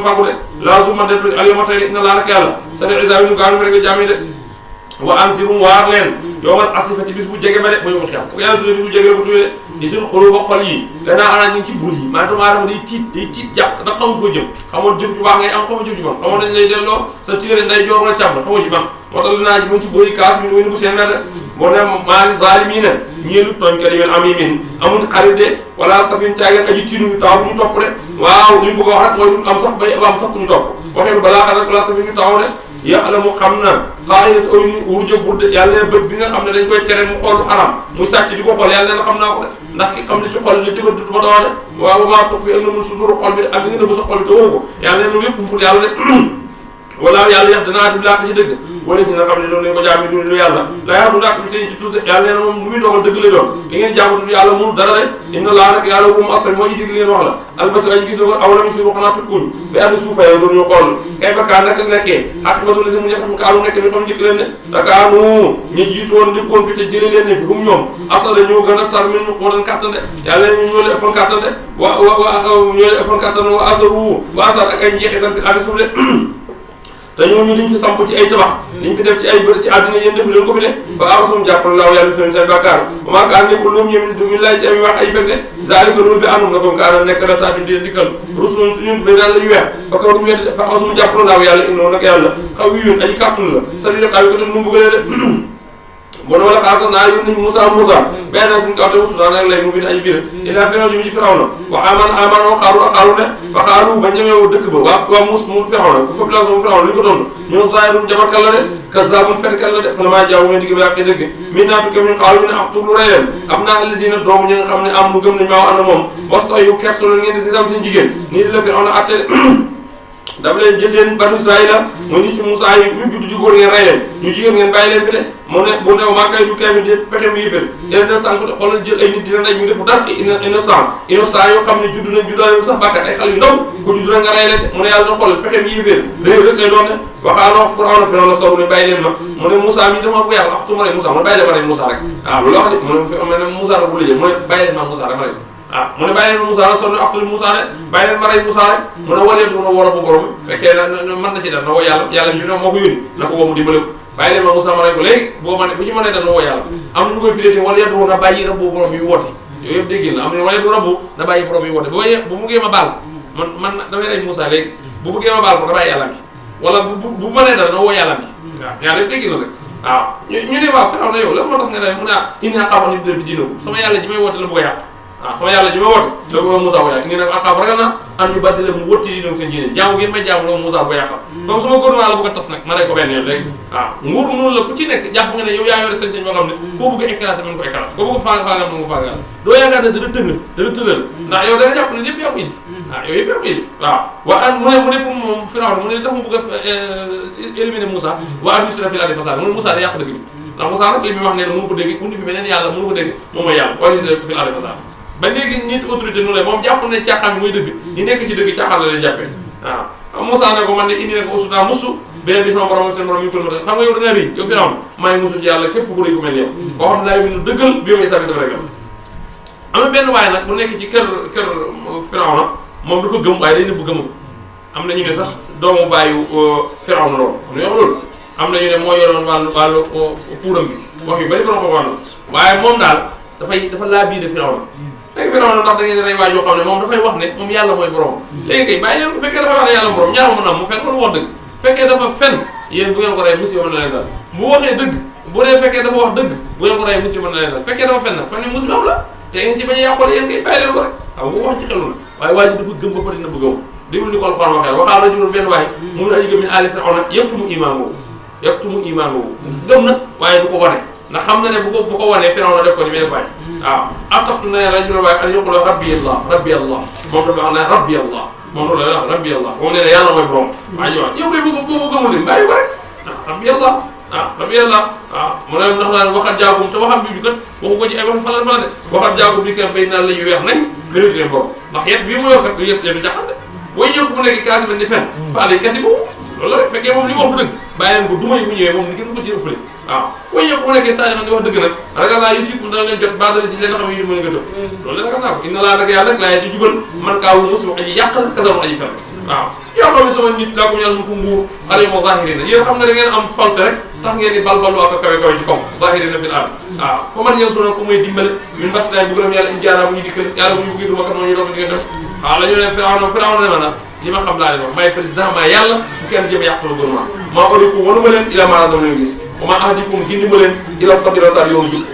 fàggu de laa su ma det alyawma tey inna laa nak yàlla sari isa yi ñu gaaw rek la jaami de wa ansirum waar leen yowmal asifati bis bu jege ba de ba yowmal xiyam bu yàlla tuddee bis bu jege la ko tuddee di suñ xolu ba xol yi danaa ana ñu ngi ci bur yi maanaam aadama day tiit jàq ndax xamul foo jëm xamoon jëf ju baax ngay am xamoo jëf ju bon xamoon dañ lay delloo sa téere nday joor wala càmm xamoo ci ban moo tax naa ji mu ngi ci boori kaas mi wéni bu seen mer de boo ne maali zaalimiina ñeelu tooñkat yi amimin amul xarit de wala safin caageen aji tiinu taw bu ñu topp de waaw li mu bëgg a wax rek mooy duñ am sax bay am sax ku ñu topp waxee balaa xam rek wala safin ñu taxaw de ya'lamu xam na xaa'inata a'yuni wurja budde yàlla ne bët bi nga xam ne dañ koy tere mu xool lu xaram muy sàcc di ko xool yàlla ne xam naa ko de ndax ki xam ne ci xol la jëbal du ma dawaa de waaw maa tuxfi mu sudur xol bi ak li nga nëbb sa xol bi te woo ko yàlla ne loolu yëpp pour yàlla de wala yàlla yax danaa di làq ci dëgg wala si nga xam ne loolu lañ ko jaami du lu yàlla la yaa du làq bi seen ci tuuti yàlla nee na moom lu muy dogal dëgg lay doon li ngeen jàmmatu yàlla mënu dara rek inna laa nag yàlla wum asal moo ci digg leen wax la albasi aji gis na ko aw la mi suuru xanaa tukkuñ bi addi suufaye doon ñu xool kay fa kaa naka nekkee xaqibatu la si mu ñaxam kaalu nekk bi xam njëkk leen ne dakaanu ñu jiitu woon njëkkoon fi te jëlee leen ne fi hum ñoom asal ñoo gën a tar min ñu ko doon kàttan de yàlla ñu ñoo leen ëppoon kàttan de ñoo leen ëppoon kàttan wa asaru wa asar ak ay njeexital fi addi suuf de te ñooñu liñ fi samp ci ay tabax liñ fi def ci ay bër ci àddina yéen defu leen ko fi de fa arsum jàppal laaw yàlla fi seen bàkkaar ba maa kaan nekkul loom ñëmi du mi laay ci ay wax ay fekk de zalika loolu bi anum na ko kaana nekk la taati di dikkal rusulun suñu bay daal lañu weex fa kaw duñu wedd fa arsum jàppal laaw yàlla innoo nag yàlla xaw yuyun aji kàttun la sabi xaw yi ko tam nu mbugalee de bon wala xaasa naa yónni nañu Moussa benn suñu kaw te wusu daan ak lay mu bind ay biir ila Firawna ji mi ci Firawna wa aman wa xaaru ne fa xaaru ba ñëwee dëkk ba waa mus mu Firawna population mu Firawna li ñu ko doon ñun saayirun jabarkal la de kazaabun fenkat la de fa la maa jaaw ngeen digg bi yàqee dëgg min naatu kem ñun xaaru ñu ne axtur lu rey leen am naa alisina doomu ñi nga xam ne am mu gëm nañ maa ànd moom wasto yu kerso la ngeen di sam seen jigéen nii di la Firawna atte daf leen jël leen banu Israayila mu nit ci Moussa yi ñu judd ju góor ngeen rey leen ñu jigéen ngeen bàyyi leen fi de mu ne bu new maa kay du kay bi pexe mu yëppal leen de sànq xoolal jël ay nit dina rey ñu defu dara innocent yoo xam ne judd nañ juddoo sax bàkkat ay xale yu ndaw ko judd na nga rey leen de mu ne yàlla na xoolal pexe mu yëppal réew rek lay doon ne waxaanoo Firawna sow ne bàyyi leen ma mu ne Moussa mi dama bu yàlla waxtuma rey Moussa mu ne bàyyi leen ma rey Moussa rek waaw loolu wax de mu ne Moussa rek bu lëjee mu ne bàyyi leen ma Moussa rek ma rey mu ne bàyyi leen Moussa rek sonn axtuli Moussa rek bàyyi leen ma rey Moussa rek mu ne walee du na war a bu borom fekkee mën na ci def na woo yàlla mi moo ko yónni na ko woo mu dimbale ko bàyyi leen ma Moussa ma rey ko léegi boo ma ne bu ci mënee def na woo yàlla am na ñu koy firee wala yeddu na bàyyi rabbu borom yi woote yooyu yëpp dégg la am na wala yeddu rabbu na bàyyi borom yi woote bu buggee ma baal man damay rey Moussa léegi bu buggee ma baal ko na bàyyi yàlla mi wala bu mënee dara na woo yàlla mi waaw yàlla yëpp dégg la rek waaw ñu ne waaw Firawna yow lan moo tax nga ne mu ne indi naa xamoon ni def fi diina ko sama yàlla ji may woote la bëgg a yàq waaw sama yàlla ji ma woote da ko Moussa ko yàq nii nag axaab ragal na an ñu baddile mu wëtti di doon seen diine jaamu ngeen may jaamu loolu Moussa ko yàqal comme sama gouvernement la bëgg a tas nag ma rey ko benn yoon léegi waaw nguur noonu la ku ci nekk jàpp nga ne yow yaa yore sañ-sañ boo xam ne koo bëgg a écrasé mën ko écrasé koo bëgg faaga mën ko faagal doo yaakaar ne dana tënal ndax yow da nga jàpp ne yëpp yaa ko ilif waaw yow yëpp yaa ko ilif waaw waa mu ne pour moom Firawna mu ne tax mu bëgg a éliminer Moussa waa an yusra fil ardi fasaad mu ne Moussa da yàq dëkk bi ndax Moussa nag li muy wax ne mënu ko dégg undi fi beneen yàlla mënu ko dégg moom mooy yàlla waa yusra fil ardi fasaad ba léegi nit autorité nu la moom jàpp ne caaxaan bi mooy dëgg ñi nekk ci dëgg caaxaan la leen jàppee waaw Moussa ne ko man de indi ne ko usutaa musu beneen bi sama borom seen borom yu ko ma xam nga yow da nga rëy yow Firawna maa ngi musu ci yàlla képp ku rëy ku mel yow koo xam ne daa yóbbu dëggal bi may sabi sama rek am na benn waaye nag bu nekk ci kër Firawna moom dafa gëm waaye day nëbbu gëmam am na ñu ne sax doomu bàyyu Firawna loolu am na yoo loolu am na ñu ne moo yoroon wàllu puuram bi wax yu bari ko ko wàllu waaye moom daal dafa laa biir de Firawna léegi Firawna ndax da ngeen rey waay yoo xam ne moom dafay wax ne moom yàlla mooy borom léegi kay bàyyi leen ko fekkee dafa wax ne yàlla borom ñaar mën na am mu fen wala wax dëgg fekkee dafa fen yéen bu ngeen ko rey musiba mën na leen dal bu waxee dëgg bu dee fekkee dafa wax dëgg bu ngeen ko rey musiba mën na leen dal fekkee dafa fen nag fan ne musiba am la te ngeen ci bañ a yàqoole yéen kay bàyyi leen ko rek xam nga wax ci xelu na waaye waa ji dafa gëm ba pare na bëgg a déglu ni ko Alxuraan waxee waxaa rajulun benn waay mu ne aji gëm min aali Firawna yaktumu iimaanahu gëm na waaye du ko wane ndax xam na ne bu ko wanee Firawna def ko ni mel bàyyi waaw ataxtu ne rajulun waaye an yaqula rabbi Allah moom dafa wax ne rabbi Allah moom loolu la wax rabbi Allah moom nee na yàlla mooy borom waa ji wax yow koy boo gëmul lim bàyyi ko rek rabbi Allah rabbi Allah mu ne ndax naan waxat jaagum te waxam bi kat waxu ko ci ay wax fala de waxat jaagum bi kat bay naan la yu weex nañ mérite leen borom ndax yet bii mu yor kat du yet du jaxal de booy yokk mu nekk kaasi ba ni fen fa alay kasi boobu loolu la rek fekkee moom li mu wax bu dëgg bàyyi leen ko duma yi bu ñëwee moom ni kenn du ko ci ëppale waaw way yow bu nekkee saa xam di wax dëgg nag ragal naa yu dana leen jot badali si leen xam yi di mën a gëtëb loolu la ragal naa ko inna laa nag yàlla nag laa di jubal man kaa wu musu aji yàqal kasaru aji fen waaw yoo xam ne sama nit laa ko yàlla mu ko mbuur alayma zahirina yéen xam nga da ngeen am falte rek tax ngeen di balbalu ak kawe kawe ci kaw zahirina fil ard waaw fa man yéen sona ko muy dimbale ñun bas naay bu gërëm yàlla injaara bu ñu dikkal yàlla bu ñu bëggee duma kat moo ñu dox diggante waaw la ñu ne Firawna ne ma nag li ma xam laa leen wax maay président maay yàlla bu kenn jëm yàq sama gouvernement maa odiku wanuma leen ila maanaam dama leen gis wa maa ahdikum gindi ma leen ila sabila sa yoon jub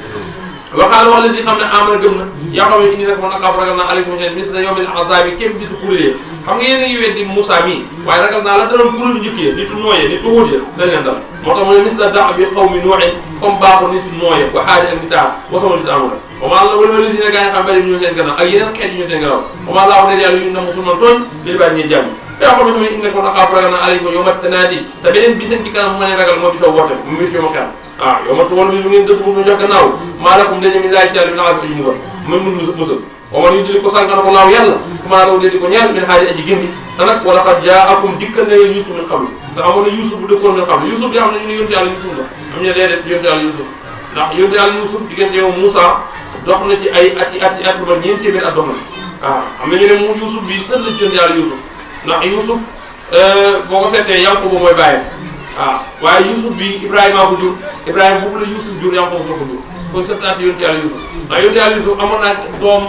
waxaala wax la si xam ne amana gëm na yaa xam ne indi nag man aqaab ragal naa aleykum seen mis na yawmil ahzaabi kéem bisu kuréel xam nga yéen a ngi weddi Moussa mii waaye ragal naa la daloon kuréelu njëkk yi nitu nooyee nitu Huud ya dañ leen dal moo tax mu ne mis la daa bi xaw mi nooxee comme baaxu nitu nooyee wa xaadi ak nitaar wasama nit amuna wamaa la wala li si ne gaa yi xam bari ñu seen gannaaw ak yeneen xeet ñu seen gannaaw wamaa laa wax ne yàlla yu na musulman tooñ li bàyyi ñuy jàmm yoo xam ne tamit indi nag man aqaab ragal naa aleykum yow ma tanaadi te beneen biseen ci kanam mu ne ragal moo bisoo woote mu bis yo ma xel waaw yow ma tuwoon bi mu ngeen dëgg bu ñu jox gannaaw maalakum dañu min laay ci yàlla min aji aji mugal mën mun musal waman yu dili ko sànkana ko laaw yàlla maa raw di ko ñeel min xaaji aji gindi te nag wala xat jaakum dikkal na leen Yuusuf min xam te amoon na Yuusuf bu dëkkoon min xam Yuusuf di xam ne ñu ne yonte yàlla Yuusuf la am ñu déedéet yonte yàlla Yuusuf ndax yonte yàlla Yuusuf diggante yow Moussa dox na ci ay at lu ma ñeenti téeméer at dox na waaw am na ñu ne mu Yuusuf bi sët la ci yonte yàlla Yuusuf ndax Yuusuf boo ko seetee Yankuba mooy bàyyam waaw waaye Yuusuf bi Ibrahima ko jur Ibrahima boobu la Yuusuf jur Yankuba soo ko jur kon sëtaati yonte yàlla Yuusuf ndax yonte yàlla Yuusuf amoon naa doom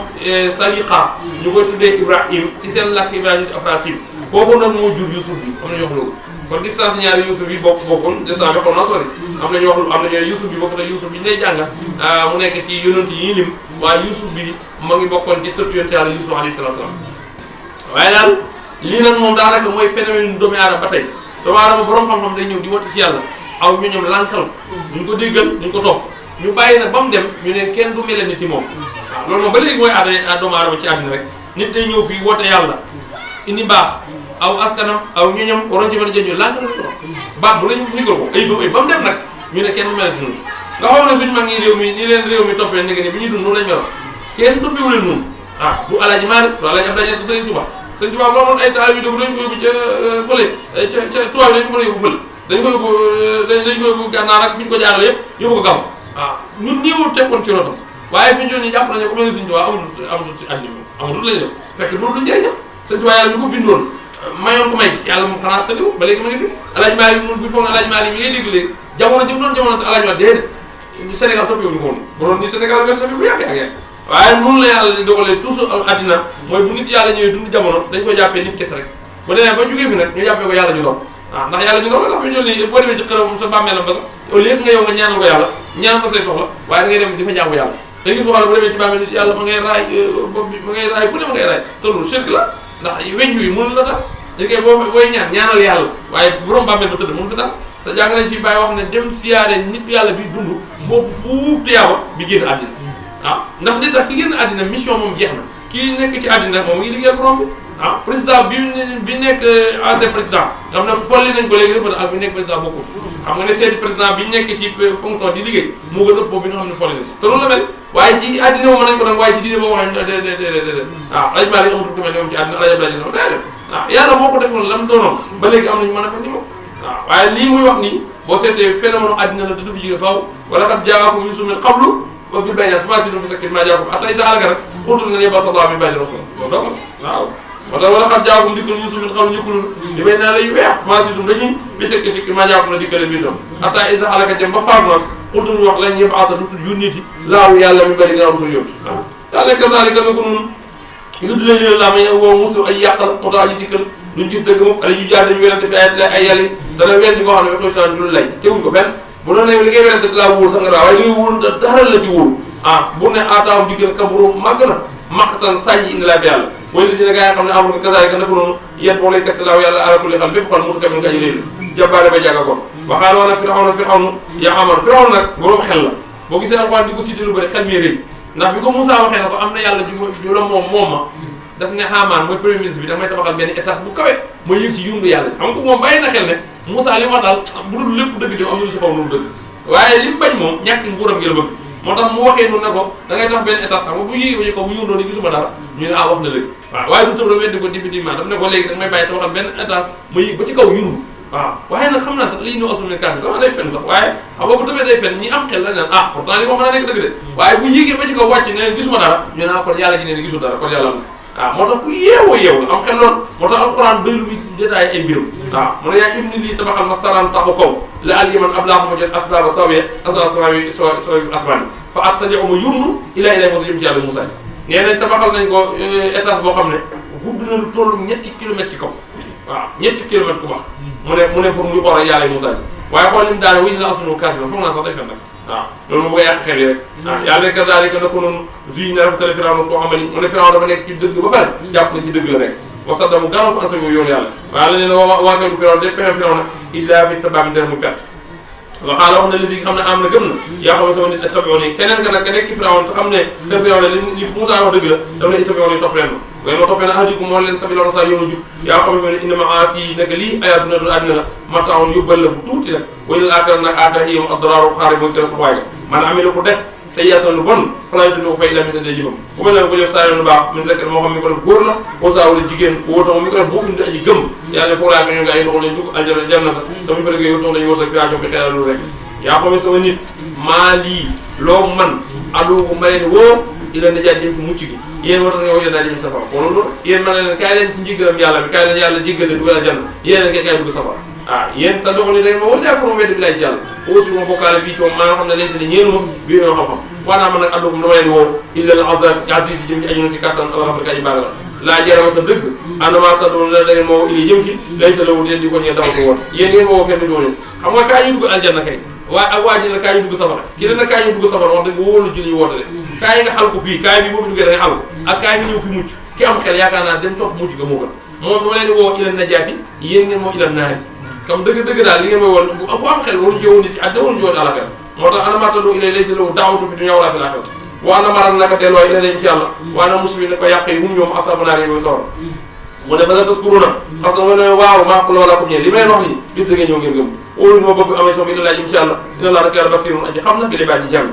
Saliqa ñu koy tuddee Ibrahim ci seen làkk Ibrahima Afrasim kooku nag moo jur Yuusuf bi am na ñu wax loolu kon distance ñaari Yuusuf yi bokkul distance bi xaw naa sori am na ñu wax am na ñu ne Yuusuf bi bokk te Yuusuf bi ñu lay jàngal mu nekk ci yonent yi lim waaye Yuusuf bi ma ngi bokkoon ci sëtu yonte yàlla Yuusuf alayhi salaam waaye daal lii nag moom daanaka mooy phénomène doomu aadama ba tey doomu aadama borom xam-xam day ñëw di woote ci yàlla aw ñu ñoom lankal duñ ko déggal duñ ko topp ñu bàyyi nag ba mu dem ñu ne kenn du mel ni ci moom waaw loolu moom ba léegi mooy aada doomu aadama ci àddina rek nit day ñëw fii woote yàlla indi baax aw askanam aw ñoñam waroon ci mën a jël ñu lànk ko baax bu lañu nigal ko ay ba mu dem nag ñu ne kenn du mel ni ñun nga xool ne suñu mag ñi réew mi ñi leen réew mi toppee nekk ni bi ñuy dund noonu lañ meloon kenn toppiwu leen noonu waaw du Alaaji Maalik du Alaaji Abdoulaye Niass Sëriñ Tuubaa Sëriñ Tuubaa boo amoon ay taal bi dañ ko yóbbu ca fële ca tubaab dañ ko mën a yóbbu fële dañ ko yóbbu gànnaar ak fi ñu ko jaarale yëpp yóbbu ko gàmm waaw ñun nii woo tekkoon ci rotam waaye fi ñu doon nii jàpp nañu ko mel ni Sëriñ Tuubaa amatul ci àddina amatul lañu def fekk loolu du njëriñam Sëriñ Tuubaa yàlla ñu ko bindoon mayoon ko may yàlla moom xanaa tëddiwu ba léegi ma ngi fi Alaaji Maalik mun bu foog ne Alaaji Maalik mi ngay dégg léegi jamono ji mu doon jamono te Alaaji Maalik déedéet Sénégal toppewuñu ko woon bu doon ni Sénégal wees na fi bu yàgg waaye noonu la yàlla di dogalee toujours àddina mooy bu nit yàlla ñëwee dund jamono dañ ko jàppee nit kese rek bu demee ba jógee fi nag ñu jàppee ko yàlla ñu doon waaw ndax yàlla ñu doon la ndax ñu nii boo demee ci xëram sa bàmmeelam ba sax au lieu nga yow nga ñaanal ko yàlla ñaan ko say soxla waaye da ngay dem di fa jaamu yàlla da gis boo xam ne bu demee ci bàmmeel nit yàlla ma ngay raay bopp bi ma ngay raay fu ne ma ngay raay te loolu shirk la ndax weñ yu mënul la dara dañ koy booy ñaanal yàlla waaye borom bàmmeel ba tëdd mënul ko dara te jàng nañ fi bàyyi wax ne dem siyaare nit yàlla bi dund boobu fuuf tuyaaba bi génn àddina waaw ndax li tax ki génn àddina mission moom jeex na kii nekk ci àddina moom mu ngi liggéeyal borom bi président bi nekk ancien président nga xam ne folli nañ ko léegi rek ak bi nekk président bokkul xam nga ne seen président bi nekk ci fonction di liggéey moo gën ëpp boobu bi nga xam ne folli nañ te loolu la mel waaye ci àddina moom mën nañ ko nag waaye ci diine boo waxee déedéet waaw Alaaji Maalik amatul ku mel ne moom ci àddina Alaaji Abdoulaye Niass déedéet waaw yàlla moo ko defoon lam doonoon ba léegi am nañu mën a mel ni moom waaw waaye lii muy wax nii boo seetee phénomène àddina la te du fi jóge faaw wala qad jaa'akum Yuusuf min qablu wa bil bayyinaati famaa zidtum fi shakkin mimmaa jaa'akum hattaa izaa halaka rek qultum lan yab'atha Allaahu min ba'dihi rasuulan loolu dong waaw moo tax wala qad jaa'akum dikkal Yuusuf min qablu njëkkulul li may naa la yu weex famaa zidtum dañuy fi shakkin mimmaa jaa'akum la dikkale mbir doom hattaa izaa halaka jëm ba faatu nag qultum ñu wax lan yab'atha dutul yónniiti Allaahu yàlla min ba'dihi rasuulan yónni waaw yàlla kazaalika nako noonu yuddi leen la may woo musu ay yàqal moo tax aji sikkal duñ gis dëgg moom ala ñu jaar dañu werante fi ay yàlla te nag weddi koo xam ne waxu san lu lay teguñ ko fenn bu doon ne li ngay werante daa wóor sax nga daa waaye li ngay wóor dara la ci wóor bu ne aataawam diggal kaburu màgg na maqtan sàññi indi laa fi yàlla mooy li si ne gaa yi xam ne amul ko kasaalika nako noonu yéen moo lay kese laaw yàlla ala kulli xal bépp xal mutu kamin gaji léegi jàbbaare ba jàgga kon waxaala woon na Firawna yaa amoon Firawna nag borom xel la boo gisee alxuraan di ko cité lu bëri xel mi rëy ndax bi ko Moussa waxee na ko am na yàlla ju la moom ma daf ne Haamaan mooy premier ministre bi damay tabaxal benn étage bu kawe ma yëg ci yungu yàlla xam nga ko moom bàyyi na xel ne Moussa li mu wax daal bu dul lépp dëgg dem am na lu si xaw noonu dëgg waaye li mu bañ moom ñàkk nguuram gi la bëgg moo tax mu waxee noonu ne ko da ngay tax benn étage xam nga bu yéegee ñu ko bu yundoo ni gisuma dara ñu ne wax na dëgg waaw waaye du tëb rek weddi ko définitivement daf ne ko léegi da nga may bàyyi tabaxal benn étage ma yëg ba ci kaw yungu waaw waaye nag xam naa sax lii ñu asul ne kàddu dama day fen sax waaye xam nga bu tamee day fen ñi am xel la naan ah pourtant li moo mën a nekk dëgg de waaye bu yéegee ba ci kaw wàcc ne gisuma dara ñu ne kon yàlla ji ne gisul dara kon yàlla am waaw moo tax ku yeewoo yeewu am xel lool moo tax alxuraan bëri lu muy détaillé ay mbiram waaw mu ne yaa ibni lii tabaxal ma saraan taxu kaw la al yaman ab laa ma jot asbaaba sawiya asbaab sawi asmaan fa attaliu ma yundu ilaa Moussa jëm ci yàlla Moussa nee nañ tabaxal nañ ko étage boo xam ne gudd na lu toll ñetti kilomètres ci kaw waaw ñetti kilomètres ku bax mu ne pour muy xool yàlla Moussa waaye xool li mu daane wuñ la asunu kaas bi foog naa sax day fen nag waaw loolu mu bëgg a yàq xel yi rek waaw yàlla ne kazaalika nako noonu juy na rafetale Firawna soo amali mu ne Firawna dafa nekk ci dëgg ba pare jàpp na ci dëgg la nekk wa saddamu gaaral ko ansa yoonu yàlla waaye la ne waa kay du Firawna de pexe Firawna illaa bi tabaab dara mu perte waxaala wax na li si xam ne am na gëm na yaa xam ne sama nit ittabi'uuni keneen ka nag ka nekk ci Firawna te xam ne kër Firawna li Moussa wax dëgg la dafa ne ittabi'uuni topp leen ma ma toppee na ahdikum moo leen sabila rasaal yoonu jub yaa xam ne inna ma'aasi naka lii ayaatuna du àddina la mataawoon yóbbal la bu tuuti rek wa ilal aaxira nag aaxira yi moom ad-daraaru xaare mooy gën a sax waaye man amila ko def sayyi'atan lu bon falaa yujzihi fa illaa mitla jëfam bu mel ne ko def saa yoon lu baax min zakar moo xam mi ko def góor la wasa wala jigéen wóota moom mi ko def moo indi aji gëm yàlla foog laa ko ñu nga ay ndox lañ dugg aljana jannata tamit fa liggéey sox dañu wërsëg fiation bi xeeral lu rek yaa xam ne sama nit maa lii loo man adugu ma leen woo ila najaat jëm ci mucc gi yéen war nga wax yéen naa jëm safara kon loolu yéen ma ne leen kaay leen ci njiggalam yàlla bi kaay leen yàlla jéggal leen dugal aljanna yéen leen kaay dugg safara yéen te doxali day ma wala fa ma wedd bi lay ci yàlla aussi ma bokkaale bii ci moom maanaam xam ne leen si ne ñeenu ma bii yoo xam-xam waanaa ma nag addugum dama leen woo illa al aziz jëm ci aju na ci kattan ala xam ne ka aji baagal laa jarama sa dëgg andament ta doon la da ngeen ma woo ili jëm ci lay sa lawu teen di ko ñee dama ko woote yéen ngeen ma woo kenn du ñoo xam nga kaay ñu dugg aljanna kay waaye ak waa ji la kaay ñu dugg safara ki la na kaay ñu dugg safara wax dëgg wóolu ci li ñu woote de kaay nga xal ko fii kaay bi boo fi duggee da nga xal ko ak kaay nga ñëw fi mucc ki am xel yaakaar naa dem topp mucc ga moo gën moom dama leen di woo ila najaati yéen ngeen moo ila naari comme dëgg dëgg daal li ngeen may woon ku am xel waruñu ci woon nit ci àddina waruñu ci woon àlaxira moo tax anamatalu ila laysa lahu daawatu fi dunya wala fil aaxira wa ana maral naka delloo ila dem ci yàlla wa ana muslimin ne ko yàq yi hum ñoom asaabu naar yi mooy sawar mu ne ba nga taskuruna xas nga ma ne waaw maa ko loola ko ñee li may wax nii bis da ngeen ñëw ngeen gëm óolu ma bëgg amee soom ila laaj insha allah ina laa rek yàlla basirun aji xam na bi li baa ci jàmm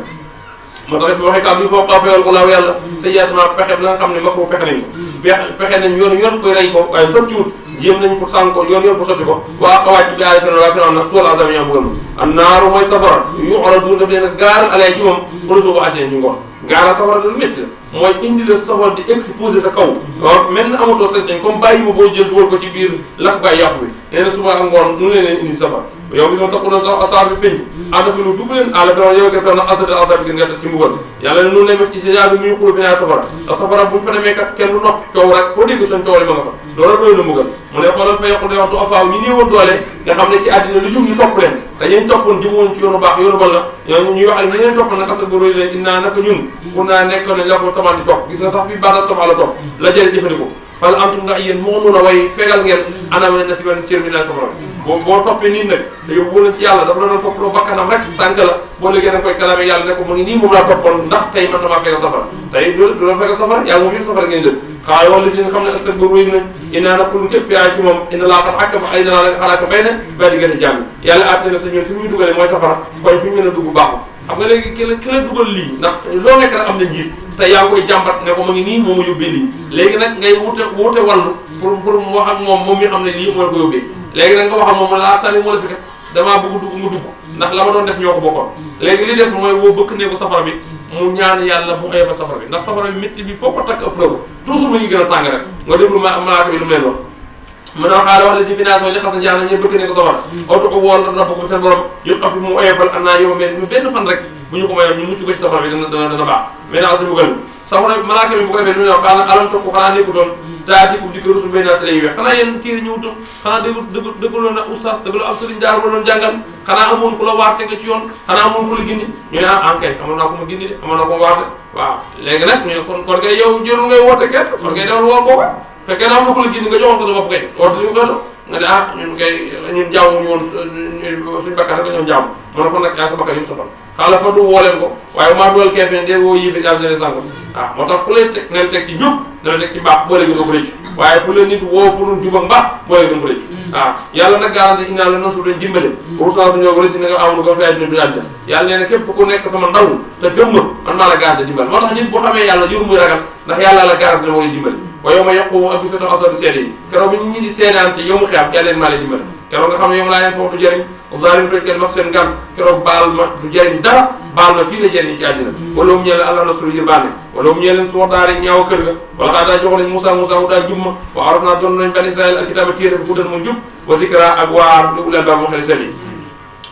moo tax it waxee kaam bi foo xaafeewal ko laaw yàlla sayyi'atuna pexe la nga xam ne ma ko pexe nañ ko pexe nañ yoon koy rey ko waaye sottiwut jéem nañ pour sànq ko yoon pour sotti ko waa xawaat ci bi aay waa Firawna suul azab ñoo bëggal ma an naaru mooy safara yu'radu daf leen a gaaral alay ci moom mënu ko asee ci ngoon gaara safara da lu métti la mooy indi la safara di exposé sa kaw waaw mel na amatoo sañ-sañ comme bàyyi ma boo jël dugal ko ci biir lakkukaay yàqu bi nee na suba ak ngoon nu leen indi safara yow gis nga takku na sax asaar bi penc addafilu dugg leen àla Firawna yow ke Firawna asad asar bi gën nga teg ci mbugal yàlla ne noonu lay mes ci sa bi muy xulu fi naa safara te safara bu ñu fa demee kat kenn du noppi coow rek foo dégg seen coow li ma nga fa loolu doy na mbugal mu ne xoolal fa yaqul day wax du afaaw ñi néewoon doole nga xam ne ci àddina lu jug ñu topp leen dañeen toppoon jëmoon ci yoonu baax yoonu bon la ñoo ñuy wax ak ñi leen topp nag asal bu roy leen innaa naka ñun pour naa nekkoon ne la ko tamaan di topp gis nga sax fi baatal tamaa la topp la jële jëfandikoo fal antum ndax yéen moo mun a way fegal ngeen anam na si benn cër mi la safara boo toppee nit nag te yóbbu leen ci yàlla dafa la doon topp loo bakkanam rek sànq la boo léegi da nga koy kalaame yàlla ne ko mu ngi nii moom laa toppoon ndax tey man damaa fegal safara tey du la fegal safara yaa moom yëpp safara ngeen dëkk xaay wala si nga xam ne astak ba ruy nañ inaa na pour képp fiyaa ci moom ina laa xat ak ay danaa la xalaaka bay ne ba di gën a jàmm yàlla àtte na te ñun fi mu ñu dugalee mooy safara kon fi mu mën a dugg baaxul xam nga léegi ki la dugal lii ndax loo nekk rek am na njiit te yaa ngi koy jàmbat ne ko mu ngi nii moo ma yóbbee lii léegi nag ngay wuute wàllu pour wax ak moom mi xam ne lii moo la ko yóbbee léegi nag nga wax ak moom laa tani moo la fi kat damaa bëgg dugg nga dugg ndax la ma doon def ñoo ko bokkoon léegi li des mooy woo bëkk ne ko safara bi mu ñaan yàlla bu xëyee ba safara bi ndax safara bi métti bi foo ko takk ëpp na ko toujours mu ngi gën a tàng rek nga déglu malaaka bi lu mu leen wax mën a xaala wax la si finance li xas na jaana ñe bëkk ne ko safara oto ko wool na ko seen borom yëpp xaf mu oyofal an naa yow benn fan rek bu ñu ko mayoon ñu mucc ko ci safara bi dana baax maintenant si bugal safara malaaka bi bu ko defee lu ñu wax xanaa alam topp xanaa nekkutoon taatikum di ko rusul bay naa si lay weex xanaa yéen téere ñëwutoon xanaa dëggaloon na oustaz dëggaloo ab sëriñ daara ba doon jàngal xanaa amoon ku la waar teg la ci yoon xanaa amoon ku la gindi ñu ne ankay amoon naa ko ma gindi de amoon naa ko ma waar de waaw léegi nag ñu ne kon kay yow jërul ngay woote kenn kon kay demal woor booba fekkee naa am na ku la gindi nga joxoon ko sa bopp kay woote li mu koy nga ne ñun kay ñun jaamu ñu woon suñu bakkan rek ñoom jaamu mu ne kon nag yaa sa bakkan yi mu safal xaala fa du woo leen ko waaye maa duwal keefeen de woo yii fi am ne sànko waaw moo tax ku lay teg na la teg ci njub na la teg ci mbaax boo léegi doo ko rëccu waaye fu la nit woo fu dul jub ak mbaax boo léegi doo ko rëccu waaw yàlla nag garanti innaa la nasu doon dimbale rusna suñoo ko rësi na nga amul ko fi àddina du àddina yàlla nee na képp ku nekk sama ndaw te gëm ma man maa la garanti dimbale moo tax nit bu xamee yàlla juru muy ragal ndax yàlla la garanti moo lay dimbale wa yow ma yaqumu ak bi fa tax asadu seede yi keroog bi nit ñi di seedaante yow mu xeam yàlla leen maa leen dimbale keroog nga xam ne yow laa leen foofu du jëriñ zalim toj kenn wax seen ngant keroog baal ma du jëriñ dara baal ma fii la jëriñ ci àddina wala mu ñeel allah nasru yërbaane wala mu ñeel leen su wax daari ñaaw kër ga wala xaa daa jox nañ Moussa mu daa jumma wa araf naa doon nañ ban Israël ak kitaaba téere bu dan mu jub wa zikra ak waar li ulal baab waxee seen yi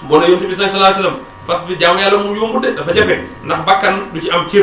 boo na yonent bi sallallahu alayhi wasallam fas bi jaamu yàlla mu yombut de dafa jafe ndax bakkan du ci am cër